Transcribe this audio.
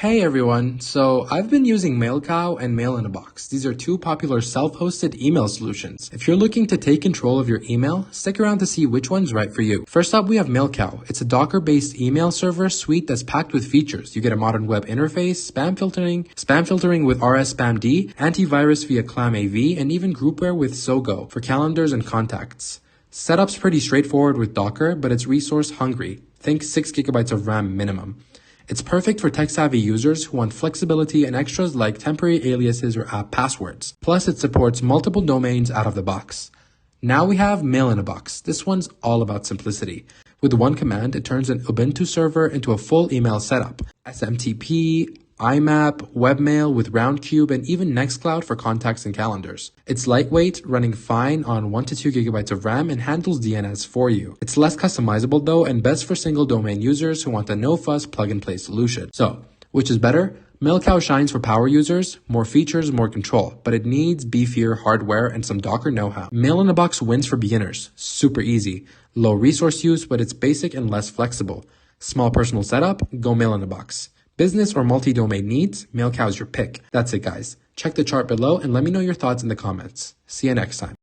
Hey everyone, so I've been using Mailcow and Mailinabox. These are two popular self-hosted email solutions. If you're looking to take control of your email, stick around to see which one's right for you. First up, we have Mailcow. It's a Docker-based email server suite that's packed with features. You get a modern web interface, spam filtering with RS Spamd, antivirus via ClamAV, and even groupware with Sogo for calendars and contacts. Setup's pretty straightforward with Docker, but it's resource hungry. Think 6 gigabytes of RAM minimum. It's perfect for tech-savvy users who want flexibility and extras like temporary aliases or app passwords. Plus, it supports multiple domains out of the box. Now we have Mailinabox. This one's all about simplicity. With one command, it turns an Ubuntu server into a full email setup. SMTP, IMAP, webmail with Roundcube, and even Nextcloud for contacts and calendars. It's lightweight, running fine on 1 to 2 gigabytes of RAM, and handles DNS for you. It's less customizable though, and best for single domain users who want a no-fuss plug-and-play solution. So, which is better? Mailcow shines for power users, more features, more control, but it needs beefier hardware and some Docker know-how. Mailinabox wins for beginners. Super easy. Low resource use, but it's basic and less flexible. Small personal setup? Go Mailinabox. Business or multi-domain needs? Mailcow is your pick. That's it, guys. Check the chart below and let me know your thoughts in the comments. See you next time.